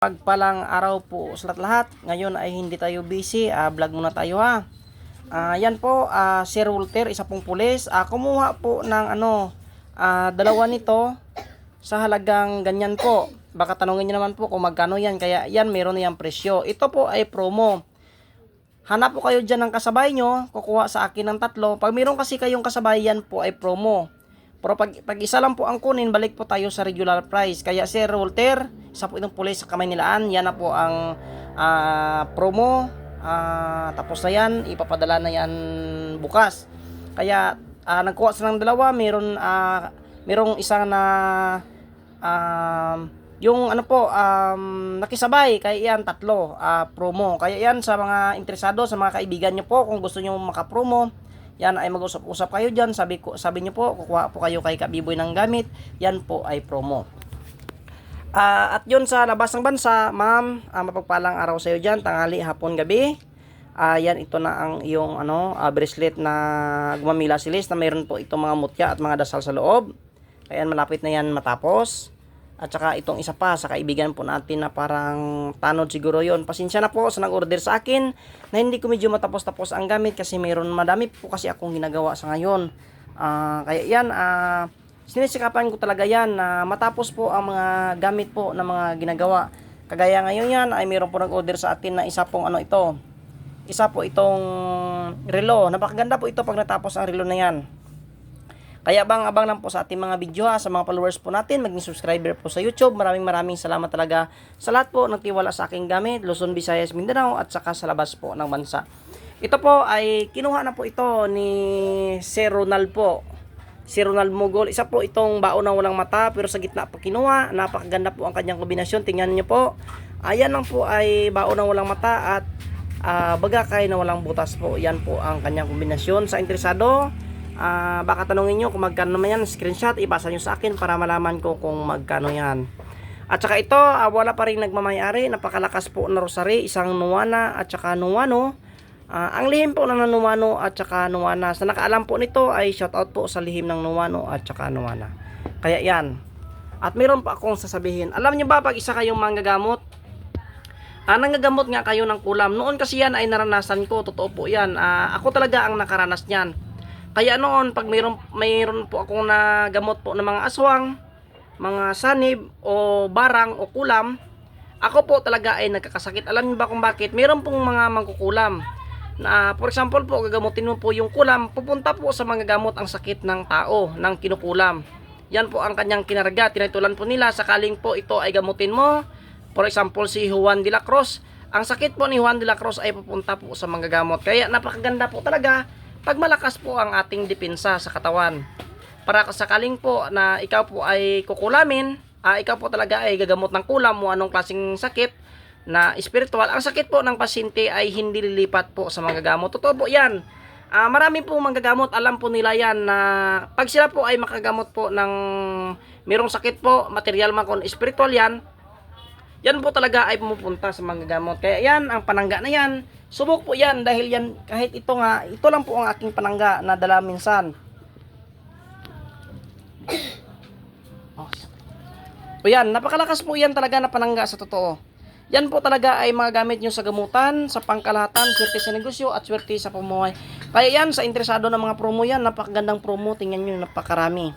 Pagpalang araw po sa lahat. Ngayon ay hindi tayo busy, vlog muna tayo ha. Yan po, Sir Walter, isa pong pulis. Kumuha po ng dalawa nito sa halagang ganyan po. Baka tanongin niyo naman po kung magkano yan. Kaya yan, meron na yung presyo. Ito po ay promo. Hanap po kayo dyan ng kasabay nyo. Kukuha sa akin ng tatlo. Pag meron kasi kayong kasabay, yan po ay promo. Pero pag isa lang po ang kunin, balik po tayo sa regular price. Kaya Sir Walter, isa po itong pulis sa Kamay Nilaan. Yan na po ang promo. Tapos na yan, ipapadala na yan bukas. Kaya nagkuha sila ng dalawa. Merong isang na yung nakisabay. Kaya yan tatlo promo. Kaya yan sa mga interesado, sa mga kaibigan nyo po, kung gusto nyo makapromo, yan ay mag-usap-usap kayo dyan. Sabi nyo po, kukuha po kayo kay Kabiboy ng gamit. Yan po ay promo. At yun sa labas ng bansa, ma'am, mapagpalang araw sa iyo dyan, tanghali, hapon, gabi. Yan, ito na ang iyong bracelet na gumamila silis na mayroon po itong mga mutya at mga dasal sa loob. Kaya malapit na yan matapos. At saka itong isa pa sa kaibigan po natin na parang tanod siguro yon. Pasensya na po sa nag-order sa akin na hindi ko medyo matapos-tapos ang gamit kasi madami po kasi akong ginagawa sa ngayon. Kaya yan, sinisikapan ko talaga yan na matapos po ang mga gamit po na mga ginagawa. Kagaya ngayon yan ay mayroon po nag-order sa atin na isa pong ito. Isa po itong relo. Napakaganda po ito pag natapos ang relo na yan. Kaya abang lang po sa ating mga video sa mga followers po natin, maging subscriber po sa YouTube. Maraming salamat talaga sa lahat po ng tiwala sa aking gamit, Luzon, Visayas, Mindanao at saka sa labas po ng bansa. Ito po ay kinuha na po ito ni Sir Ronald po. Si Ronald Mugol. Isa po itong baon ng walang mata pero sa gitna po kinuha. Napakaganda po ang kanyang kombinasyon. Tingnan niyo po. Ayan lang po ay baon ng walang mata at bagakay na walang butas po. Yan po ang kanyang kombinasyon. Sa interesado, baka tanongin nyo kung magkano naman yan, screenshot, ipasa nyo sa akin para malaman ko kung magkano yan. At saka ito, wala pa rin nagmamayari, napakalakas po na rosary, isang Nuwana at saka Nuwano. Ang lihim po ng Nuwano at saka Nuwana, sa nakaalam po nito ay shoutout po sa lihim ng Nuwano at saka Nuwana. Kaya yan. At mayroon pa akong sasabihin. Alam nyo ba pag isa kayong manggagamot, nanggagamot nga kayo ng kulam. Noon kasi yan ay naranasan ko, totoo po yan. Ako talaga ang nakaranas niyan. Kaya noon, pag mayroon po akong nagamot po ng mga aswang, mga sanib, o barang, o kulam, ako po talaga ay nagkakasakit. Alam niyo ba kung bakit? Mayroon pong mga mangkukulam. For example po, gagamutin mo po yung kulam, pupunta po sa mga gamot ang sakit ng tao, ng kinukulam. Yan po ang kanyang kinarga. Tinitulan po nila, sakaling po ito ay gamutin mo. For example, si Juan de la Cruz. Ang sakit po ni Juan de la Cruz ay pupunta po sa mga gamot. Kaya napakaganda po talaga pag malakas po ang ating depensa sa katawan. Para sakaling po na ikaw po ay kukulamin, ikaw po talaga ay gagamot ng kulam o anong klaseng sakit na spiritual, ang sakit po ng pasyente ay hindi lilipat po sa mga gamot. Totoo po yan. Marami po manggagamot, alam po nila yan na pag sila po ay makagamot po ng mayroong sakit po, material man kung spiritual yan, yan po talaga ay pumupunta sa mga gamot. Kaya yan, ang panangga na yan, subok po yan dahil yan, kahit ito lang po ang aking panangga na dala minsan. O yan, napakalakas po yan talaga na panangga sa totoo. Yan po talaga ay mga gamit nyo sa gamutan, sa pangkalahatan, swerte sa negosyo at swerte sa pamumuhay. Kaya yan, sa interesado ng mga promo yan, napakagandang promo, tingnan nyo, napakarami.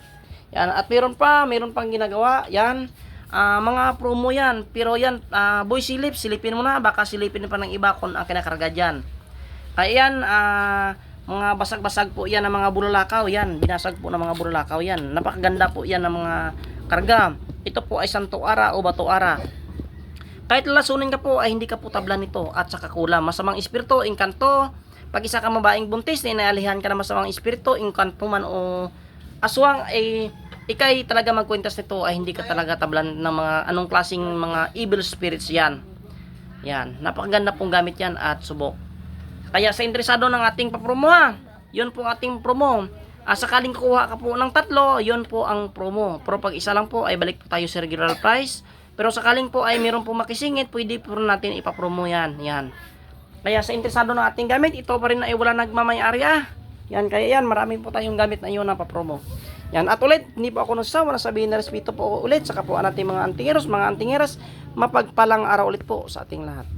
Yan, at meron pang ginagawa, yan. Mga promo yan, pero yan, boy silipin mo na, baka silipin pa ng iba kung ang kinakarga dyan. Kaya yan, mga basag-basag po yan ng mga bulalakaw, yan, binasag po ng mga bulalakaw yan. Napakaganda po yan ng mga karga. Ito po ay santo ara o bato ara. Kahit lalasunin ka po, ay hindi ka po tablan nito at saka kulam. Masamang espiritu, engkanto, pag isa ka mabaing buntis, inaalihan ka na masamang espiritu, engkanto man o aswang, ay ikay talaga magkwentas nito ay hindi ka talaga tablan ng mga anong klaseng mga evil spirits yan. Yan, napakaganda pong gamit yan at subok. Kaya sa interesado ng ating papromo yun po ating promo. Sakaling kukuha ka po ng tatlo, yun po ang promo. Pero pag isa lang po ay balik po tayo sa regular price. Pero sakaling po ay meron po makisingit, pwede po natin ipapromo yan. Yan. Kaya sa interesado ng ating gamit, ito pa rin ay wala nagmamayari Yan, kaya yan, marami po tayong gamit na yun na papromo. Yan, at ulit, hindi po ako nasasawa na sabihin na respeto po ulit sa kapwa nating mga antingeros, mga antingeras, mapagpalang araw ulit po sa ating lahat.